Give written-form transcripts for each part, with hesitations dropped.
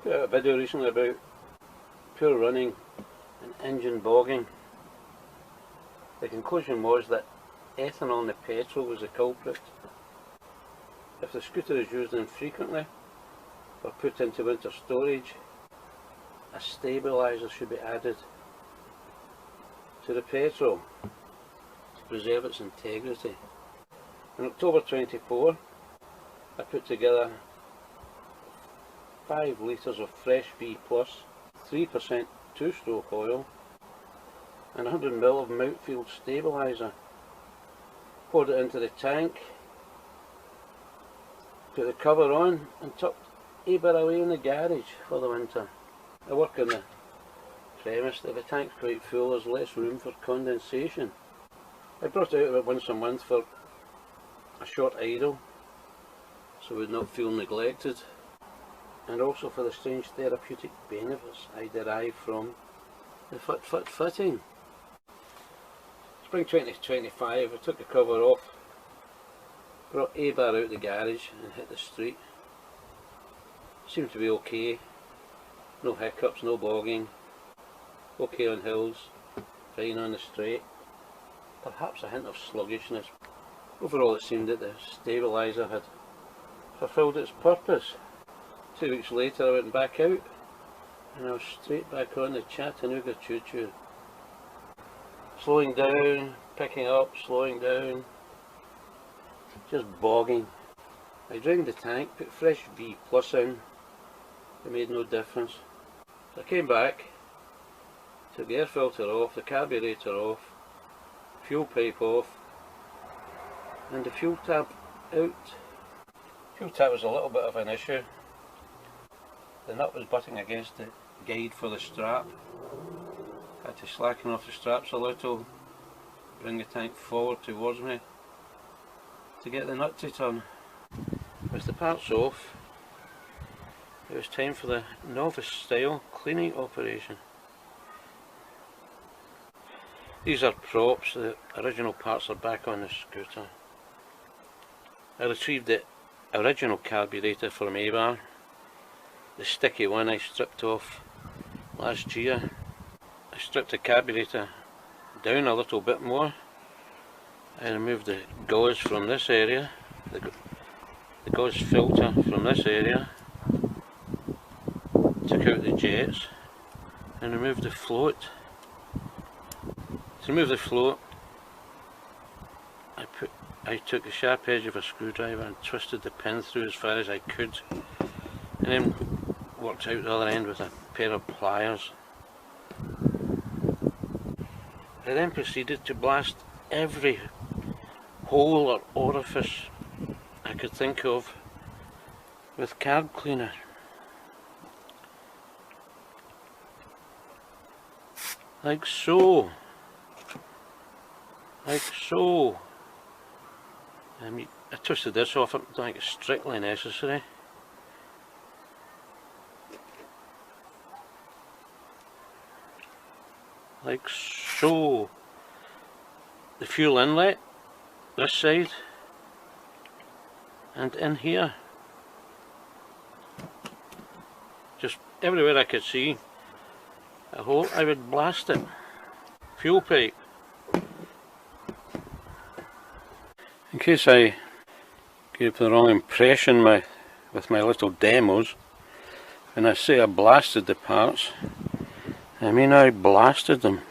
Put out a video recently about poor running and engine bogging. The conclusion was that ethanol in the petrol was the culprit. If the scooter is used infrequently or put into winter storage, a stabiliser should be added to the petrol to preserve its integrity. In October 24, I put together 5 litres of fresh V+, 3% 2-stroke oil and 100 ml of mouthfeel stabiliser. Poured it into the tank, put the cover on and tucked Eber away in the garage for the winter. I work on the premise that the tank's quite full, there's less room for condensation. I brought it out about once a month for a short idle so we'd not feel neglected, and also for the strange therapeutic benefits I derive from the fitting. Spring 2025, I took the cover off, brought A-bar out the garage and hit the street. Seemed to be okay, no hiccups, no bogging, okay on hills, fine on the straight, perhaps a hint of sluggishness. Overall it seemed that the stabiliser had fulfilled its purpose. 2 weeks later I went back out and I was straight back on the Chattanooga choo-choo. Slowing down, picking up, slowing down, just bogging. I drained the tank, put fresh V+ in, it made no difference. So I came back, took the air filter off, the carburetor off, fuel pipe off, and the fuel tap out. Fuel tap was a little bit of an issue. The nut was butting against the guide for the strap. Had to slacken off the straps a little, bring the tank forward towards me to get the nut to turn. With the parts off, it was time for the Novice style cleaning operation. These are props, the original parts are back on the scooter. I retrieved the original carburetor from A-bar. The sticky one I stripped off last year. I stripped the carburetor down a little bit more. I removed the gauze from this area, the gauze filter from this area, took out the jets and removed the float. To remove the float, I took the sharp edge of a screwdriver and twisted the pin through as far as I could, and then worked out the other end with a pair of pliers. I then proceeded to blast every hole or orifice I could think of with carb cleaner. Like so. Like so. I twisted this off, I don't think it's strictly necessary. Like so. The fuel inlet, this side, and in here. Just everywhere I could see a hole, I would blast it. Fuel pipe. In case I gave the wrong impression with my little demos, when I say I blasted the parts, I mean I blasted them.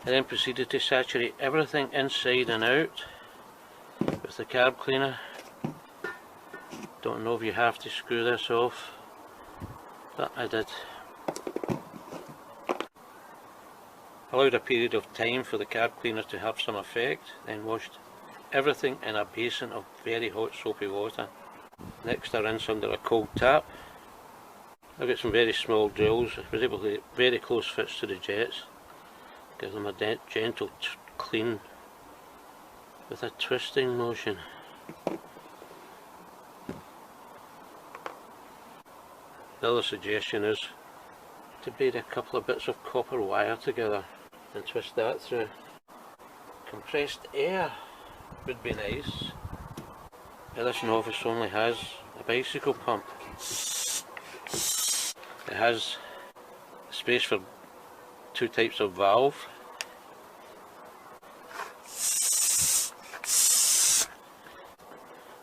I then proceeded to saturate everything inside and out with the carb cleaner. Don't know if you have to screw this off, but I did. Allowed a period of time for the carb cleaner to have some effect, then washed everything in a basin of very hot soapy water. Next I rinsed under a cold tap. I've got some very small drills. I was able to get very close fits to the jets. Give them a gentle clean with a twisting motion. The other suggestion is to braid a couple of bits of copper wire together and twist that through. Compressed air would be nice. But this Novice only has a bicycle pump. It has space for 2 types of valve.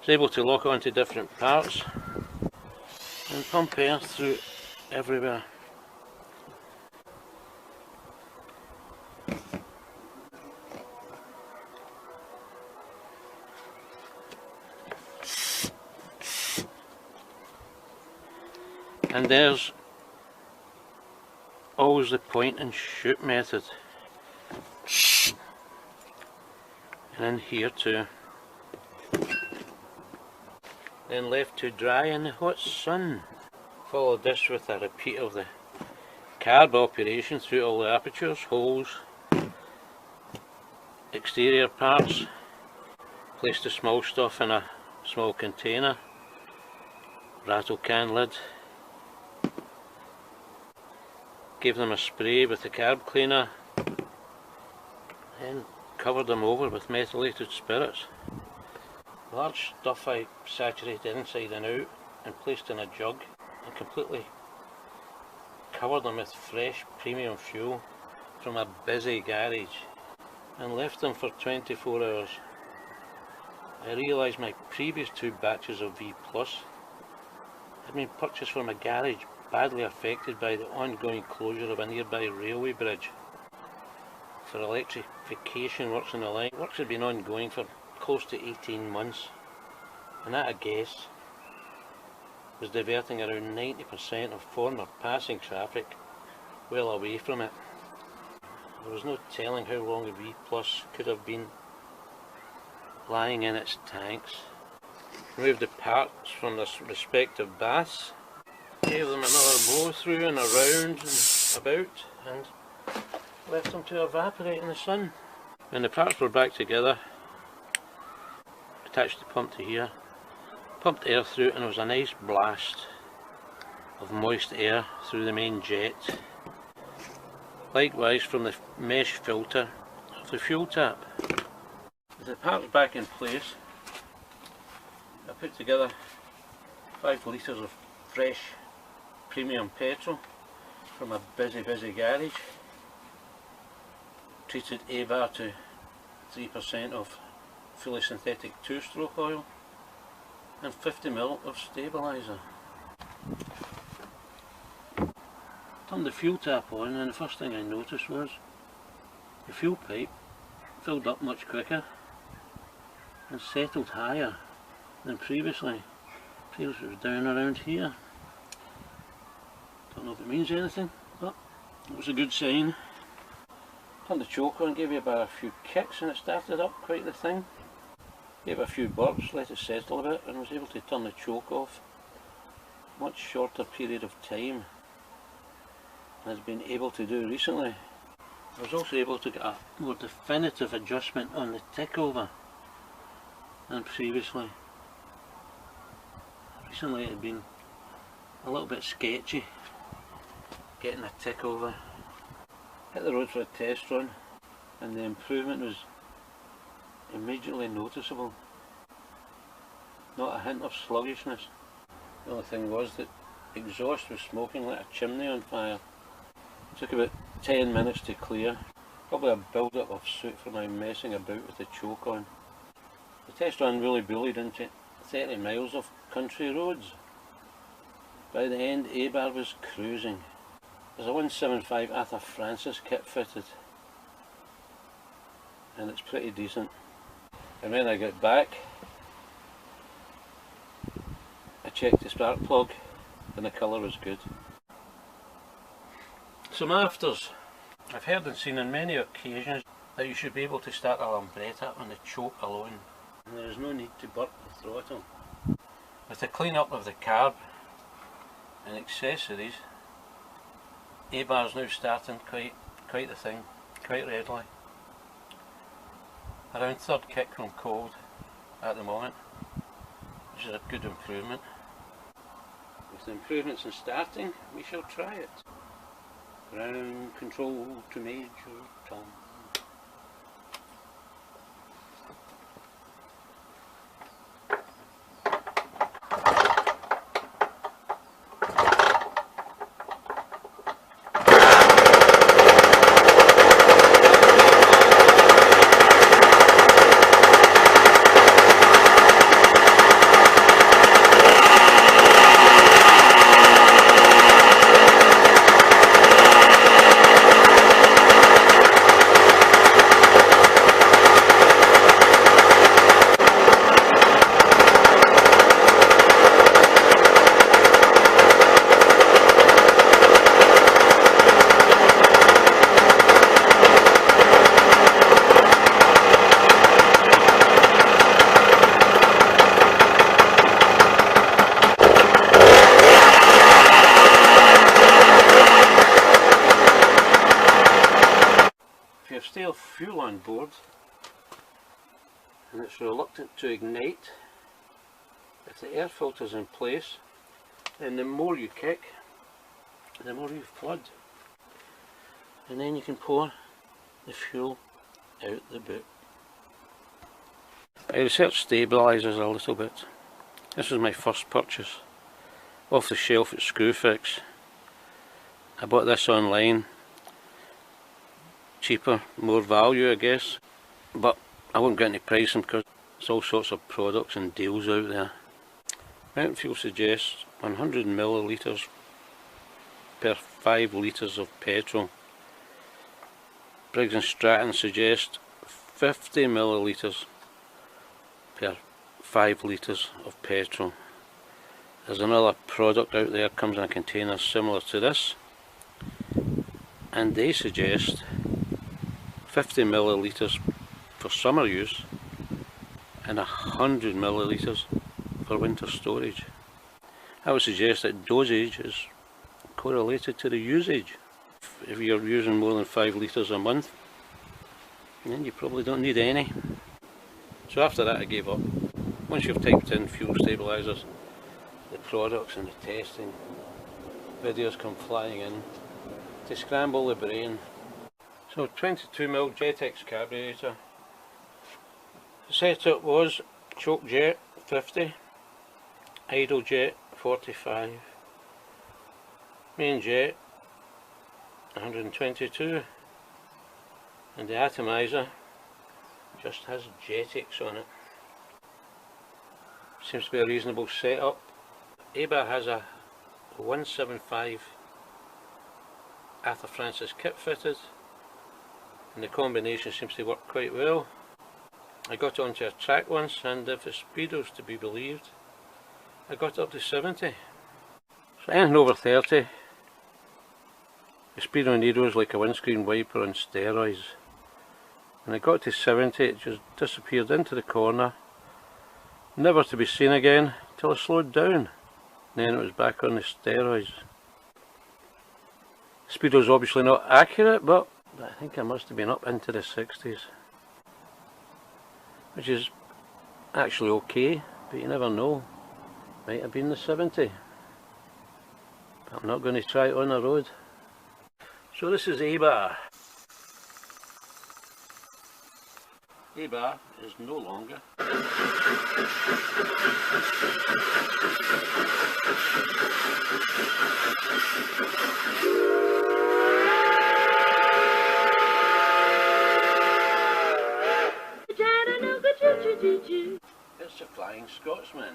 It's able to lock onto different parts and pump air through everywhere. And there's always the point and shoot method. And in here too. Then left to dry in the hot sun. Follow this with a repeat of the carb operation through all the apertures, holes, exterior parts. Place the small stuff in a small container. Rattle can lid. Give them a spray with the carb cleaner. Then cover them over with methylated spirits. Large stuff I saturated inside and out and placed in a jug and completely covered them with fresh premium fuel from a busy garage and left them for 24 hours. I realised my previous 2 batches of V Plus had been purchased from a garage badly affected by the ongoing closure of a nearby railway bridge for electrification works on the line. Works had been ongoing for close to 18 months, and at a guess was diverting around 90% of former passing traffic well away from it. There was no telling how long the V Plus could have been lying in its tanks. Removed the parts from their respective baths, gave them another blow through and around and about, and left them to evaporate in the sun. When the parts were back together, attached the pump to here, pumped air through it, and there was a nice blast of moist air through the main jet. Likewise from the mesh filter of the fuel tap. With the parts back in place, I put together 5 litres of fresh premium petrol from a busy garage. Treated A-bar to 3% of fully synthetic 2-stroke oil and 50ml of stabiliser. Turned the fuel tap on, and the first thing I noticed was the fuel pipe filled up much quicker and settled higher than previously. Previously it was down around here. Don't know if it means anything, but it was a good sign. Turned the choke on, gave it about a few kicks, and it started up quite the thing. Gave it a few burps, let it settle a bit, and was able to turn the choke off much shorter period of time than I've been able to do recently. I was also able to get a more definitive adjustment on the tick over than previously. Recently it had been a little bit sketchy getting a tick over. Hit the road for a test run, and the improvement was immediately noticeable. Not a hint of sluggishness. The only thing was that exhaust was smoking like a chimney on fire. It took about 10 minutes to clear. Probably a build-up of soot from my messing about with the choke on. The test run really bullied into 30 miles of country roads. By the end, A-bar was cruising. There's a 175 Arthur Francis kit fitted, and it's pretty decent. And when I got back, I checked the spark plug and the colour was good. Some afters. I've heard and seen on many occasions that you should be able to start a Lambretta on the choke alone, and there is no need to burp the throttle. With the clean up of the carb and accessories, A-bar is now starting quite the thing, quite readily. Around third kick from cold at the moment, which is a good improvement. The With improvements in starting, we shall try it. Ground control to Major Tom. If you have stale fuel on board and it's reluctant to ignite, if the air filter is in place, then the more you kick, the more you flood, and then you can pour the fuel out the boot. I researched stabilisers a little bit. This was my first purchase, off the shelf at Screwfix. I bought this online, cheaper, more value I guess, but I won't get any pricing because there's all sorts of products and deals out there. Mountain Fuel suggests 100 millilitres per 5 litres of petrol. Briggs & Stratton suggest 50 millilitres per 5 litres of petrol. There's another product out there, comes in a container similar to this, and they suggest 50 millilitres for summer use and 100 millilitres for winter storage. I would suggest that dosage is correlated to the usage. If you're using more than 5 litres a month, then you probably don't need any. So after that I gave up. Once you've typed in fuel stabilisers, the products and the testing videos come flying in to scramble the brain. So 22mm Jetex carburetor. The setup was choke jet 50, idle jet 45, main jet 122, and the atomizer just has Jetex on it. Seems to be a reasonable setup. ABA has a 175 Arthur Francis kit fitted, and the combination seems to work quite well. I got it onto a track once, and if the speedo's to be believed, I got it up to 70. So anything over 30, the speedo needle is like a windscreen wiper on steroids. When I got to 70, it just disappeared into the corner, never to be seen again till I slowed down. Then it was back on the steroids. Speedo's obviously not accurate, but I think I must have been up into the 60s, which is actually okay, but you never know. Might have been the 70, but I'm not going to try it on the road. So this is ABA. ABA is no longer it's a Flying Scotsman.